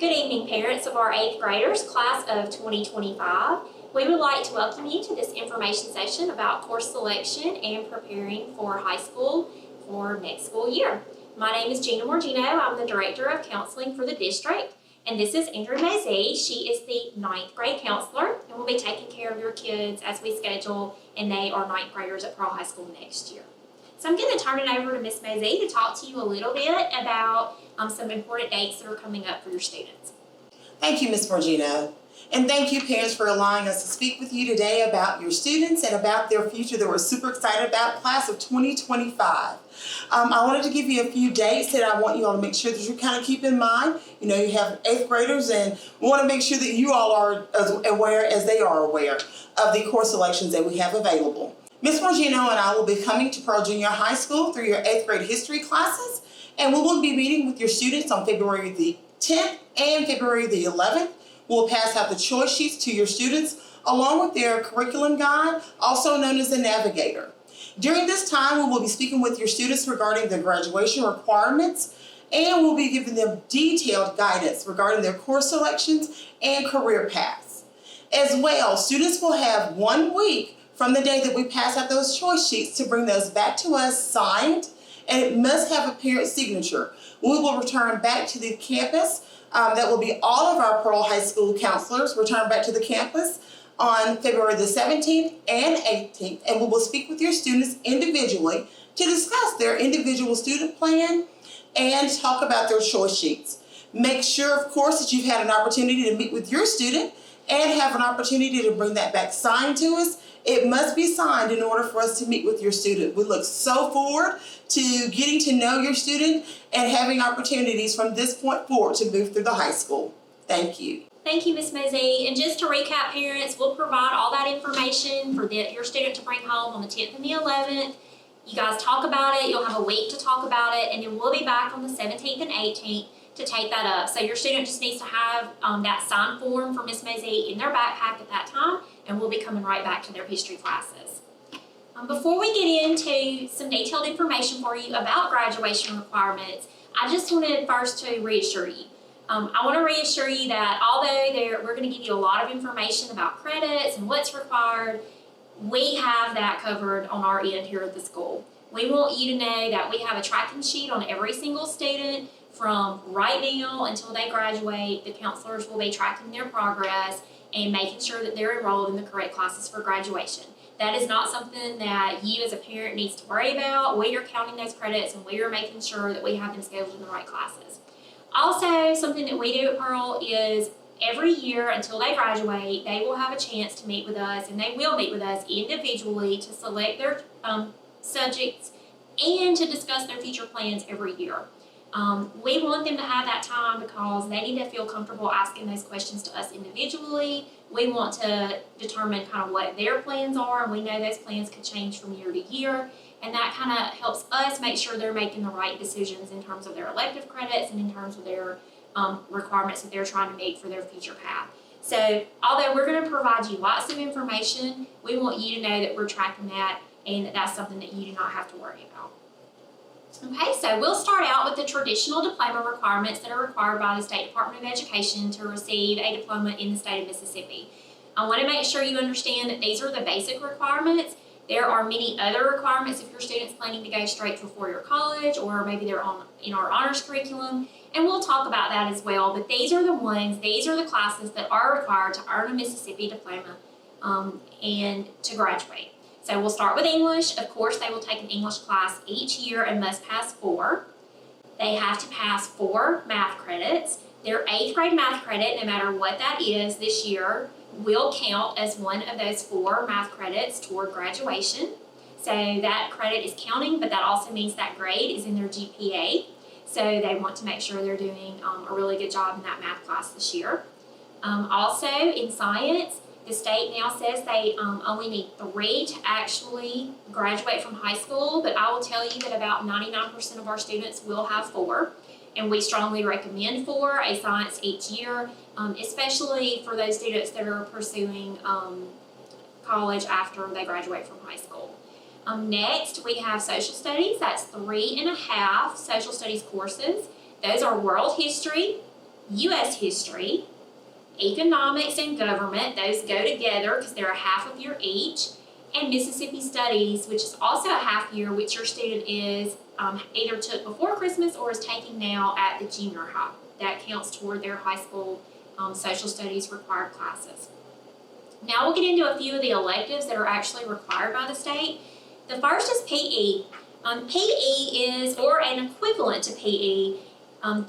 Good evening, parents of our 8th graders, class of 2025. We would like to welcome you to this information session about course selection and preparing for high school for next school year. My name is Gina Morgino. I'm the Director of Counseling for the district, and this is Andrew Mosey. She is the 9th grade counselor and will be taking care of your kids as we schedule, and they are 9th graders at Pearl High School next year. So I'm going to turn it over to Ms. Mosey to talk to you a little bit about some important dates that are coming up for your students. Thank you, Ms. Morgino. And thank you, parents, for allowing us to speak with you today about your students and about their future that we're super excited about, class of 2025. I wanted to give you a few dates that I want you all to make sure that you kind of keep in mind. You know, you have 8th graders, and we want to make sure that you all are as aware as they are aware of the course selections that we have available. Ms. Morgino and I will be coming to Pearl Junior High School through your 8th grade history classes, and we will be meeting with your students on February the 10th and February the 11th. We'll pass out the choice sheets to your students along with their curriculum guide, also known as the Navigator. During this time, we will be speaking with your students regarding their graduation requirements, and we'll be giving them detailed guidance regarding their course selections and career paths. As well, students will have 1 week from the day that we pass out those choice sheets to bring those back to us signed, and it must have a parent signature. We will return back to the campus. That will be all of our Pearl High School counselors return back to the campus on February the 17th and 18th, and we will speak with your students individually to discuss their individual student plan and talk about their choice sheets. Make sure, of course, that you've had an opportunity to meet with your student and have an opportunity to bring that back signed to us. It must be signed in order for us to meet with your student. We look so forward to getting to know your student and having opportunities from this point forward to move through the high school. Thank you. Thank you, Ms. Mosey. And just to recap, parents, we'll provide all that information for your student to bring home on the 10th and the 11th. You guys talk about it. You'll have a week to talk about it, and then we'll be back on the 17th and 18th to take that up. So your student just needs to have that signed form from Ms. Mosey in their backpack at that time, and we'll be coming right back to their history classes. Before we get into some detailed information for you about graduation requirements, I just wanted first to reassure you. I want to reassure you that although we're going to give you a lot of information about credits and what's required, we have that covered on our end here at the school. We want you to know that we have a tracking sheet on every single student from right now until they graduate. The counselors will be tracking their progress and making sure that they're enrolled in the correct classes for graduation. That is not something that you as a parent needs to worry about. We are counting those credits and we are making sure that we have them scheduled in the right classes. Also, something that we do at Pearl is every year until they graduate, they will have a chance to meet with us, and they will meet with us individually to select their subjects and to discuss their future plans every year. We want them to have that time because they need to feel comfortable asking those questions to us individually. We want to determine kind of what their plans are, and we know those plans could change from year to year, and that kind of helps us make sure they're making the right decisions in terms of their elective credits and in terms of their requirements that they're trying to meet for their future path. So although we're going to provide you lots of information, we want you to know that we're tracking that and that that's something that you do not have to worry about. Okay, so we'll start out with the traditional diploma requirements that are required by the State Department of Education to receive a diploma in the state of Mississippi. I want to make sure you understand that these are the basic requirements. There are many other requirements if your student's planning to go straight to a four-year college, or maybe they're in our honors curriculum, and we'll talk about that as well. But these are the classes that are required to earn a Mississippi diploma and to graduate. So we'll start with English. Of course, they will take an English class each year and must pass 4. They have to pass 4 math credits. Their 8th grade math credit, no matter what that is this year, will count as one of those 4 math credits toward graduation. So that credit is counting, but that also means that grade is in their GPA. So they want to make sure they're doing a really good job in that math class this year. Also, in science, the state now says they only need 3 to actually graduate from high school, but I will tell you that about 99% of our students will have 4, and we strongly recommend 4 a science each year, especially for those students that are pursuing college after they graduate from high school. Next, we have social studies. That's 3.5 social studies courses. Those are world history, U.S. history, economics and government, those go together because they're a half of year each, and Mississippi Studies, which is also a half year, which your student is either took before Christmas or is taking now at the junior high. That counts toward their high school social studies required classes. Now we'll get into a few of the electives that are actually required by the state. The first is PE. PE is, or an equivalent to PE,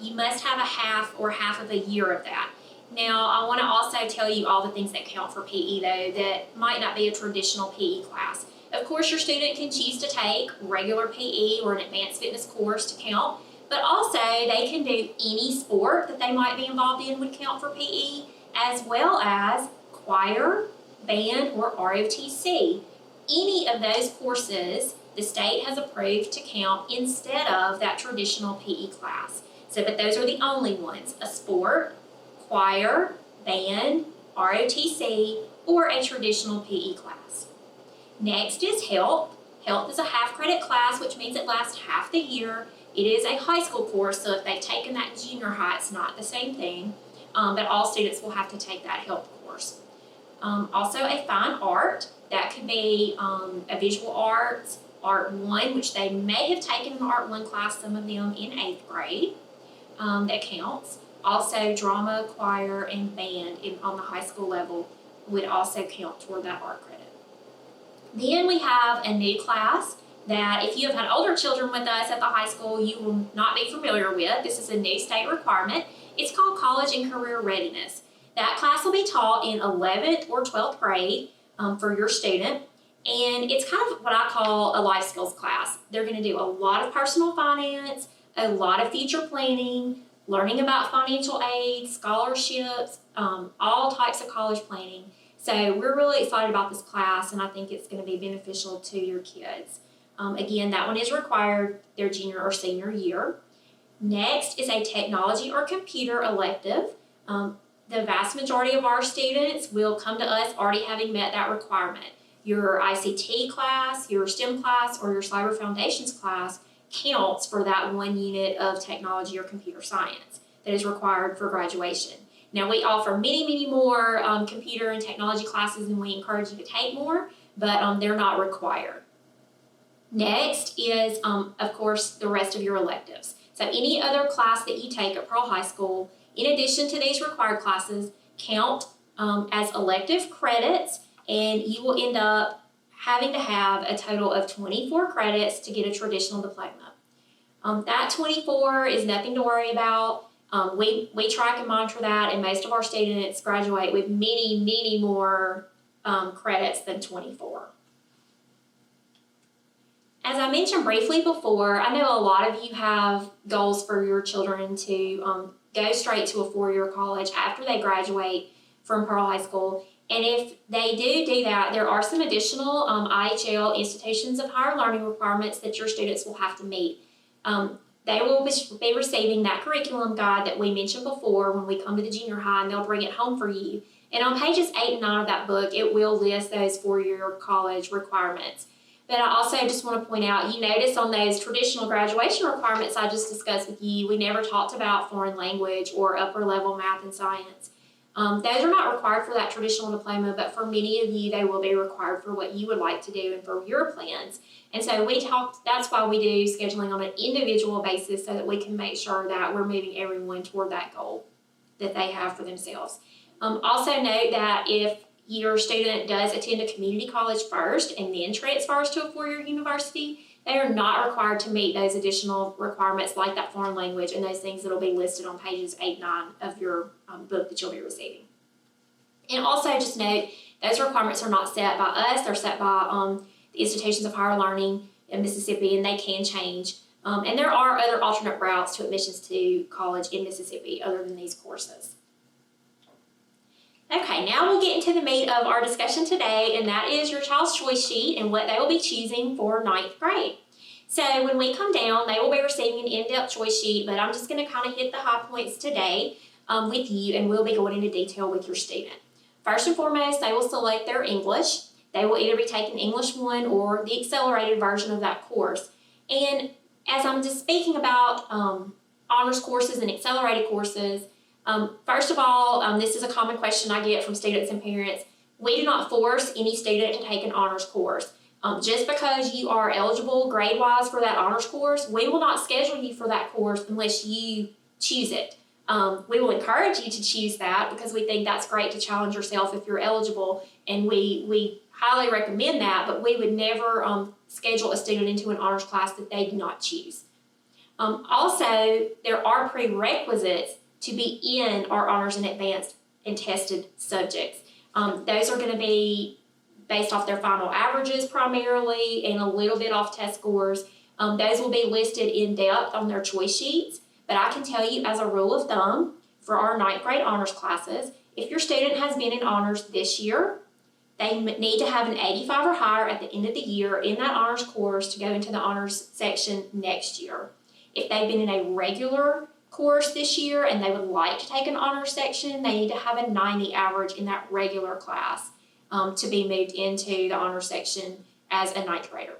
you must have half of a year of that. Now, I want to also tell you all the things that count for PE, though, that might not be a traditional PE class. Of course, your student can choose to take regular PE or an advanced fitness course to count, but also they can do any sport that they might be involved in would count for PE, as well as choir, band, or ROTC. Any of those courses the state has approved to count instead of that traditional PE class. So, but those are the only ones: a sport, choir, band, ROTC, or a traditional PE class. Next is health. Health is a half credit class, which means it lasts half the year. It is a high school course, so if they've taken that in junior high, it's not the same thing, but all students will have to take that health course. Also a fine art, that could be a visual arts, Art 1, which they may have taken an Art 1 class, some of them in 8th grade, that counts. Also drama, choir, and band on the high school level would also count toward that art credit. Then we have a new class that if you have had older children with us at the high school, you will not be familiar with. This is a new state requirement. It's called College and Career Readiness. That class will be taught in 11th or 12th grade for your student. And it's kind of what I call a life skills class. They're going to do a lot of personal finance, a lot of future planning, learning about financial aid, scholarships, all types of college planning. So we're really excited about this class, and I think it's going to be beneficial to your kids. Again, that one is required their junior or senior year. Next is a technology or computer elective. The vast majority of our students will come to us already having met that requirement. Your ICT class, your STEM class, or your Cyber Foundations class counts for that 1 unit of technology or computer science that is required for graduation. Now, we offer many more computer and technology classes, and we encourage you to take more, but they're not required. Next is, of course, the rest of your electives. So any other class that you take at Pearl High School, in addition to these required classes, count as elective credits, and you will end up having to have a total of 24 credits to get a traditional diploma. That 24 is nothing to worry about. We track and monitor that, and most of our students graduate with many more credits than 24. As I mentioned briefly before, I know a lot of you have goals for your children to go straight to a 4-year college after they graduate from Pearl High School. And if they do that, there are some additional IHL, institutions of higher learning requirements that your students will have to meet. They will be receiving that curriculum guide that we mentioned before when we come to the junior high, and they'll bring it home for you. And on pages 8 and 9 of that book, it will list those 4-year college requirements. But I also just want to point out, you notice on those traditional graduation requirements I just discussed with you, we never talked about foreign language or upper level math and science. Those are not required for that traditional diploma, but for many of you, they will be required for what you would like to do and for your plans. And so that's why we do scheduling on an individual basis, so that we can make sure that we're moving everyone toward that goal that they have for themselves. Also note that if your student does attend a community college first and then transfers to a 4-year university, they are not required to meet those additional requirements like that foreign language and those things that will be listed on pages 8 and 9 of your book that you'll be receiving. And also just note, those requirements are not set by us, they're set by the institutions of higher learning in Mississippi, and they can change. And there are other alternate routes to admissions to college in Mississippi other than these courses. Okay, now we'll get into the meat of our discussion today, and that is your child's choice sheet and what they will be choosing for 9th grade. So when we come down, they will be receiving an in-depth choice sheet, but I'm just going to kind of hit the high points today with you, and we'll be going into detail with your student. First and foremost, they will select their English. They will either be taking English 1 or the accelerated version of that course. And as I'm just speaking about honors courses and accelerated courses, First of all, this is a common question I get from students and parents. We do not force any student to take an honors course. Just because you are eligible grade-wise for that honors course, we will not schedule you for that course unless you choose it. We will encourage you to choose that because we think that's great to challenge yourself if you're eligible, and we highly recommend that, but we would never schedule a student into an honors class that they do not choose. Also, there are prerequisites to be in our honors and advanced and tested subjects. Those are going to be based off their final averages primarily and a little bit off test scores. Those will be listed in depth on their choice sheets, but I can tell you as a rule of thumb for our 9th grade honors classes, if your student has been in honors this year, they need to have an 85 or higher at the end of the year in that honors course to go into the honors section next year. If they've been in a regular course this year and they would like to take an honors section, they need to have a 90 average in that regular class to be moved into the honors section as a 9th grader.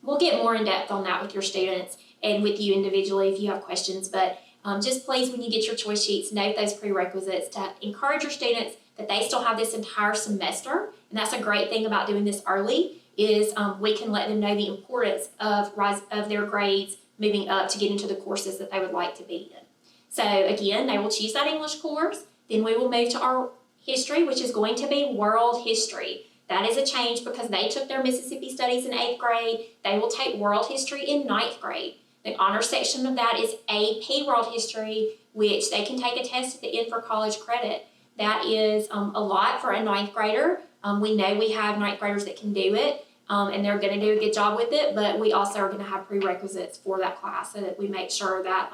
We'll get more in depth on that with your students and with you individually if you have questions, but just please, when you get your choice sheets, note those prerequisites to encourage your students that they still have this entire semester. And that's a great thing about doing this early is we can let them know the importance of their grades moving up to get into the courses that they would like to be in. So again, they will choose that English course. Then we will move to our history, which is going to be world history. That is a change because they took their Mississippi studies in 8th grade. They will take world history in 9th grade. The honor section of that is AP world history, which they can take a test at the end for college credit. That is a lot for a 9th grader. We know we have 9th graders that can do it, and they're going to do a good job with it, but we also are going to have prerequisites for that class so that we make sure that,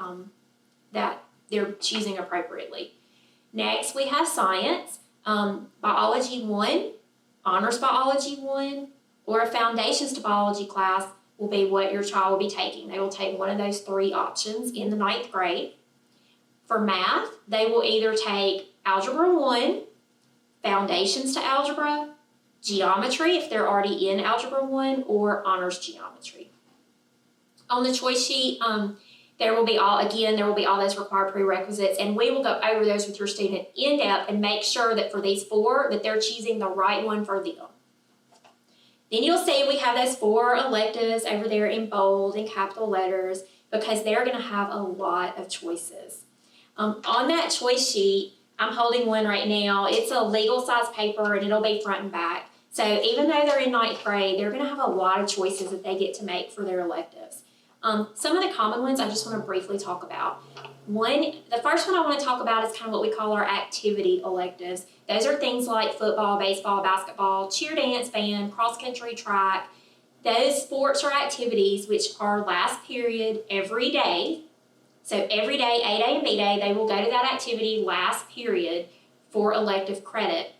that they're choosing appropriately. Next, we have science, biology 1, honors biology 1, or a foundations to biology class will be what your child will be taking. They will take one of those 3 options in the 9th grade. For math, they will either take algebra 1, foundations to algebra, geometry if they're already in algebra 1, or honors geometry. On the choice sheet, there will be all those required prerequisites, and we will go over those with your student in depth and make sure that for these 4 that they're choosing the right one for them. Then you'll see we have those 4 electives over there in bold and capital letters because they're going to have a lot of choices. On that choice sheet, I'm holding one right now. It's a legal size paper and it'll be front and back. So even though they're in 9th grade, they're going to have a lot of choices that they get to make for their electives. Some of the common ones I just want to briefly talk about. The first one I want to talk about is kind of what we call our activity electives. Those are things like football, baseball, basketball, cheer, dance, band, cross country, track. Those sports or activities which are last period every day. So every day, A day and B day, they will go to that activity last period for elective credit.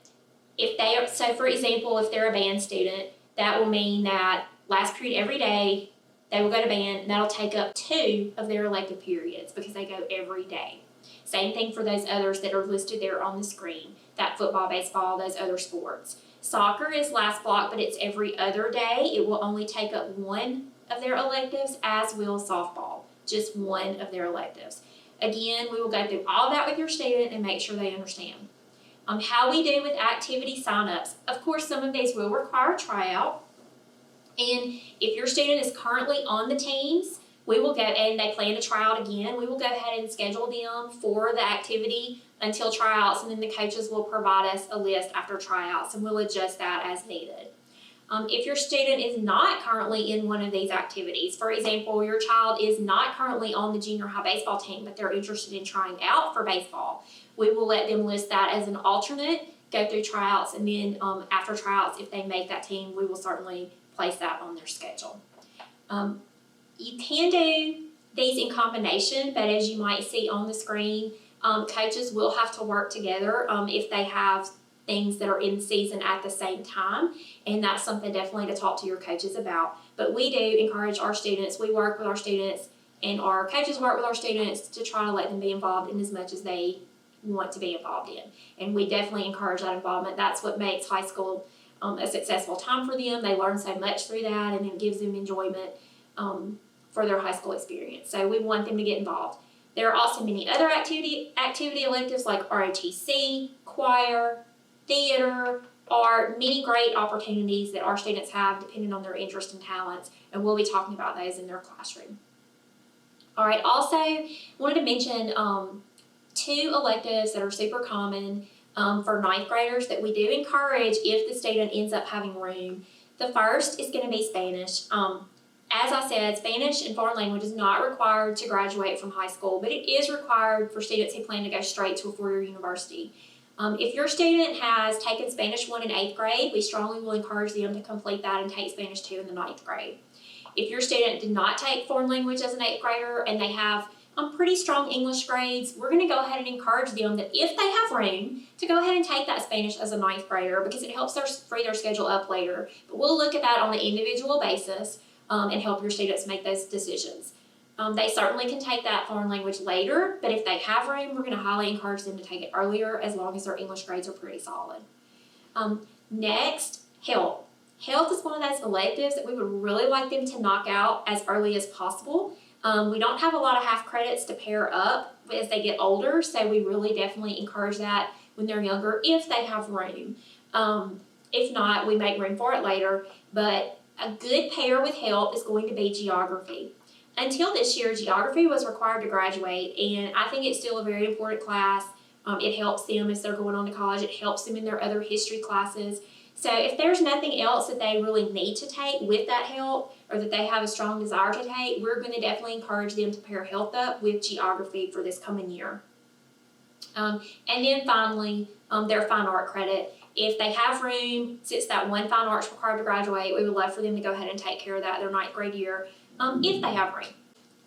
So for example, if they're a band student, that will mean that last period every day, they will go to band, and that'll take up 2 of their elective periods because they go every day. Same thing for those others that are listed there on the screen, that football, baseball, those other sports. Soccer is last block, but it's every other day. It will only take up 1 of their electives, as will softball, just 1 of their electives. Again, we will go through all that with your student and make sure they understand. How we do with activity sign-ups. Of course, some of these will require a tryout. And if your student is currently on the teams, we will go, and they plan to try out again, we will go ahead and schedule them for the activity until tryouts, and then the coaches will provide us a list after tryouts, and we'll adjust that as needed. If your student is not currently in one of these activities, for example, your child is not currently on the junior high baseball team, but they're interested in trying out for baseball, we will let them list that as an alternate, go through tryouts, and then after tryouts, if they make that team, we will certainly place that on their schedule. You can do these in combination, but as you might see on the screen, coaches will have to work together if they have things that are in season at the same time, and that's something definitely to talk to your coaches about. But we do encourage our students, we work with our students, and our coaches work with our students to try to let them be involved in as much as they want to be involved in. And we definitely encourage that involvement. That's what makes high school a successful time for them. They learn so much through that, and it gives them enjoyment for their high school experience. So we want them to get involved. There are also many other activity electives like ROTC, choir, theater, art, many great opportunities that our students have depending on their interests and talents, and we'll be talking about those in their classroom. All right, also wanted to mention 2 electives that are super common for 9th graders that we do encourage if the student ends up having room. The first is going to be Spanish. As I said, Spanish and foreign language is not required to graduate from high school, but it is required for students who plan to go straight to a 4-year university. If your student has taken Spanish 1 in 8th grade, we strongly will encourage them to complete that and take Spanish 2 in the 9th grade. If your student did not take foreign language as an 8th grader and they have pretty strong English grades, we're going to go ahead and encourage them that if they have room to go ahead and take that Spanish as a 9th grader because it helps free their schedule up later. But we'll look at that on an individual basis and help your students make those decisions. They certainly can take that foreign language later, but if they have room, we're going to highly encourage them to take it earlier as long as their English grades are pretty solid. Next, health. Health is one of those electives that we would really like them to knock out as early as possible. We don't have a lot of half credits to pair up as they get older, so we really definitely encourage that when they're younger if they have room. If not, we make room for it later, but a good pair with health is going to be geography. Until this year, geography was required to graduate, and I think it's still a very important class. It helps them as they're going on to college. It helps them in their other history classes. So if there's nothing else that they really need to take with that health or that they have a strong desire to take, we're going to definitely encourage them to pair health up with geography for this coming year. And then finally, their fine art credit. If they have room, since that 1 fine arts required to graduate, we would love for them to go ahead and take care of that their 9th grade year if they have room.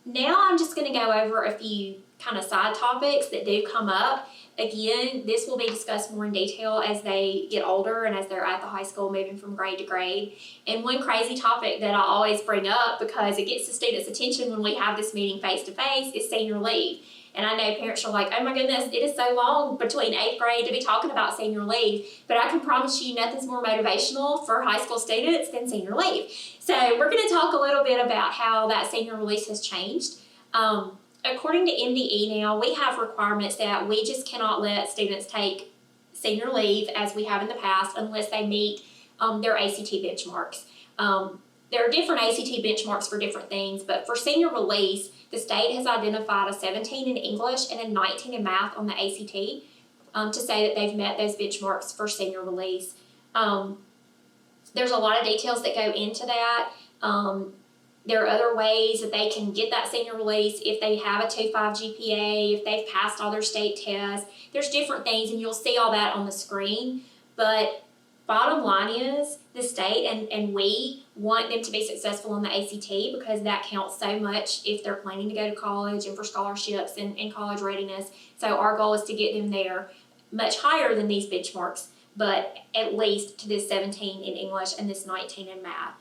Now I'm just going to go over a few kind of side topics that do come up. Again, this will be discussed more in detail as they get older and as they're at the high school moving from grade to grade. And one crazy topic that I always bring up because it gets the students' attention when we have this meeting face to face is senior leave. And I know parents are like, oh my goodness, it is so long between 8th grade to be talking about senior leave. But I can promise you nothing's more motivational for high school students than senior leave. So we're going to talk a little bit about how that senior release has changed. According to MDE now, we have requirements that we just cannot let students take senior leave as we have in the past unless they meet their ACT benchmarks. There are different ACT benchmarks for different things, but for senior release, the state has identified a 17 in English and a 19 in math on the ACT to say that they've met those benchmarks for senior release. There's a lot of details that go into that. There are other ways that they can get that senior release if they have a 2.5 GPA, if they've passed all their state tests. There's different things, and you'll see all that on the screen. But bottom line is the state and we want them to be successful on the ACT because that counts so much if they're planning to go to college and for scholarships and college readiness. So our goal is to get them there much higher than these benchmarks, but at least to this 17 in English and this 19 in math.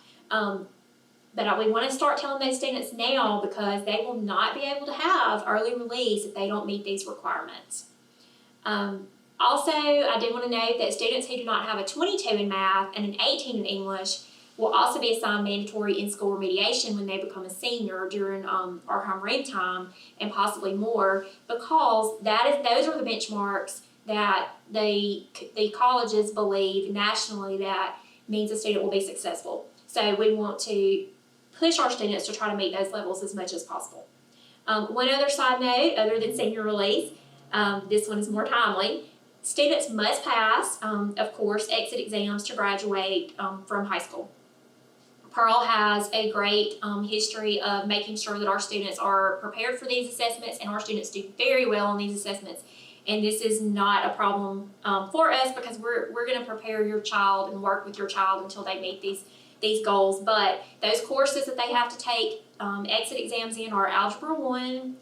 But we want to start telling those students now because they will not be able to have early release if they don't meet these requirements. Also, I did want to note that students who do not have a 22 in math and an 18 in English will also be assigned mandatory in-school remediation when they become a senior during our homeroom time and possibly more because those are the benchmarks that the colleges believe nationally that means a student will be successful. So we want to push our students to try to meet those levels as much as possible. One other side note, other than senior release, this one is more timely. Students must pass, of course, exit exams to graduate from high school. Pearl has a great history of making sure that our students are prepared for these assessments and our students do very well on these assessments. And this is not a problem for us because we're going to prepare your child and work with your child until they meet these goals. But those courses that they have to take exit exams in are Algebra 1,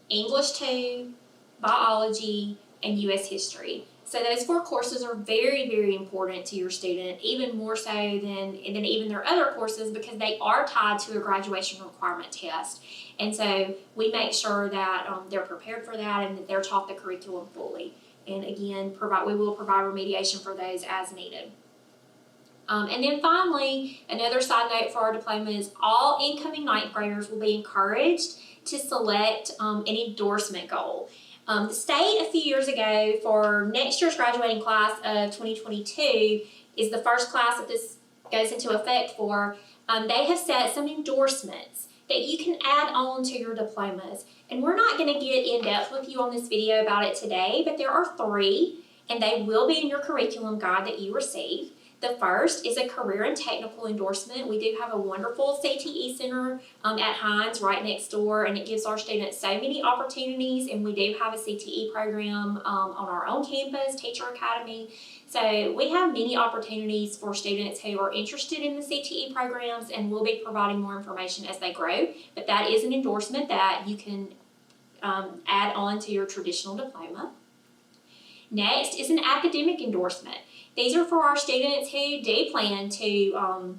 English 2, Biology, and U.S. History. So those 4 courses are very, very important to your student, even more so than even their other courses because they are tied to a graduation requirement test. And so we make sure that they're prepared for that and that they're taught the curriculum fully. And again, we will provide remediation for those as needed. And then finally, another side note for our diploma is all incoming ninth graders will be encouraged to select an endorsement goal. The state a few years ago for next year's graduating class of 2022 is the first class that this goes into effect for. They have set some endorsements that you can add on to your diplomas. And we're not going to get in depth with you on this video about it today, but there are 3, and they will be in your curriculum guide that you receive. The first is a career and technical endorsement. We do have a wonderful CTE center at Hines right next door, and it gives our students so many opportunities, and we do have a CTE program on our own campus, Teacher Academy. So we have many opportunities for students who are interested in the CTE programs, and we'll be providing more information as they grow. But that is an endorsement that you can add on to your traditional diploma. Next is an academic endorsement. These are for our students who do plan to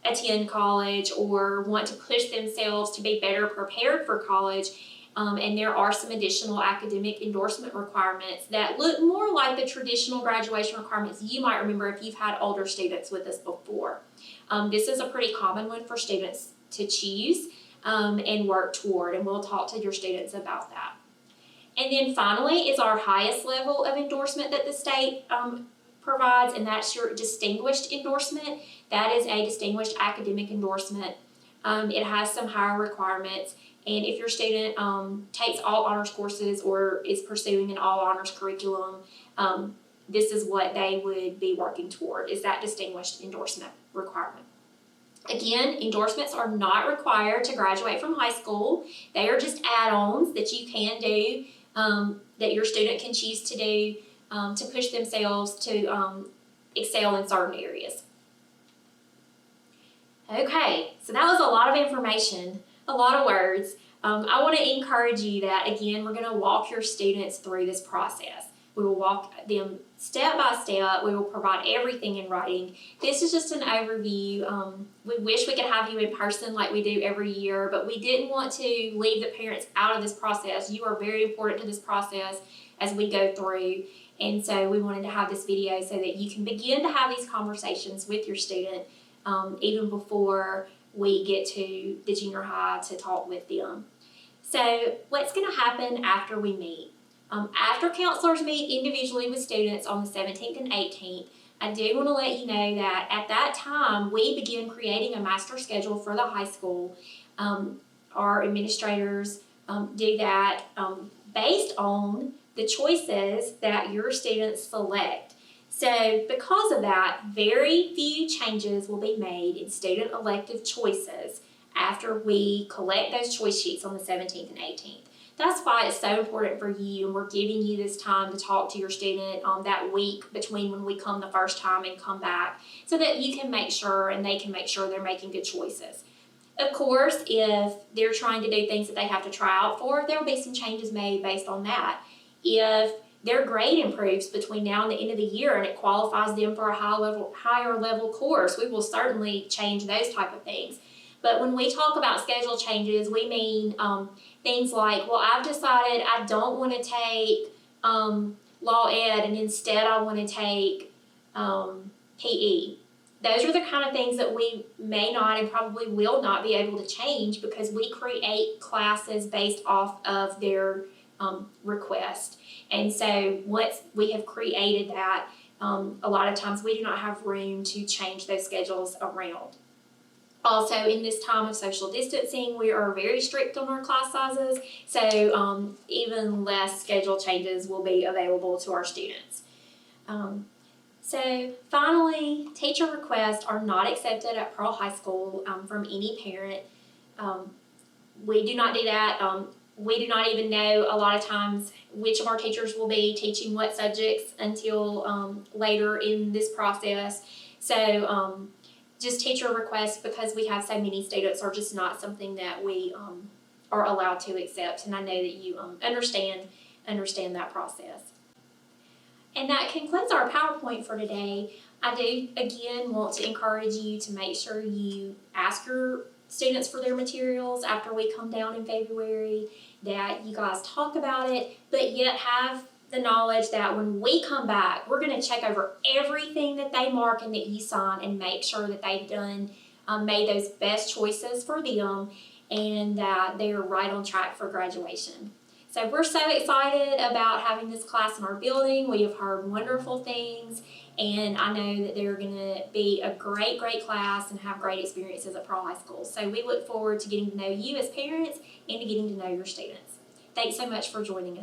attend college or want to push themselves to be better prepared for college. And there are some additional academic endorsement requirements that look more like the traditional graduation requirements you might remember if you've had older students with us before. This is a pretty common one for students to choose and work toward, and we'll talk to your students about that. And then finally is our highest level of endorsement that the state provides, and that's your distinguished endorsement. That is a distinguished academic endorsement. It has some higher requirements, and if your student takes all honors courses or is pursuing an all honors curriculum, this is what they would be working toward, is that distinguished endorsement requirement. Again, endorsements are not required to graduate from high school. They are just add-ons that you can do, that your student can choose to do to push themselves to excel in certain areas. Okay, so that was a lot of information, a lot of words. I want to encourage you that, again, we're going to walk your students through this process. We will walk them step by step. We will provide everything in writing. This is just an overview. We wish we could have you in person like we do every year, but we didn't want to leave the parents out of this process. You are very important to this process as we go through. And so we wanted to have this video so that you can begin to have these conversations with your student even before we get to the junior high to talk with them. So what's going to happen after we meet? After counselors meet individually with students on the 17th and 18th, I do want to let you know that at that time, we begin creating a master schedule for the high school. Our administrators do that based on the choices that your students select. So because of that, very few changes will be made in student elective choices after we collect those choice sheets on the 17th and 18th. That's why it's so important for you, and we're giving you this time to talk to your student that week between when we come the first time and come back, so that you can make sure and they can make sure they're making good choices. Of course, if they're trying to do things that they have to try out for, there will be some changes made based on that. If their grade improves between now and the end of the year and it qualifies them for a higher level course, we will certainly change those type of things. But when we talk about schedule changes, we mean things like, well, I've decided I don't want to take law ed and instead I want to take PE. Those are the kind of things that we may not and probably will not be able to change because we create classes based off of their request. And so once we have created that, a lot of times we do not have room to change those schedules around. Also, in this time of social distancing, we are very strict on our class sizes, so even less schedule changes will be available to our students. So finally, teacher requests are not accepted at Pearl High School from any parent. We do not do that. We do not even know a lot of times which of our teachers will be teaching what subjects until later in this process. So just teacher requests, because we have so many students, are just not something that we are allowed to accept. And I know that you understand that process. And that concludes our PowerPoint for today. I do, again, want to encourage you to make sure you ask your students for their materials after we come down in February, that you guys talk about it, but yet have the knowledge that when we come back, we're going to check over everything that they mark and that you sign and make sure that they've done, made those best choices for them and that they're right on track for graduation. So we're so excited about having this class in our building. We have heard wonderful things, and I know that they're going to be a great, great class and have great experiences at Pearl High School. So we look forward to getting to know you as parents and to getting to know your students. Thanks so much for joining us.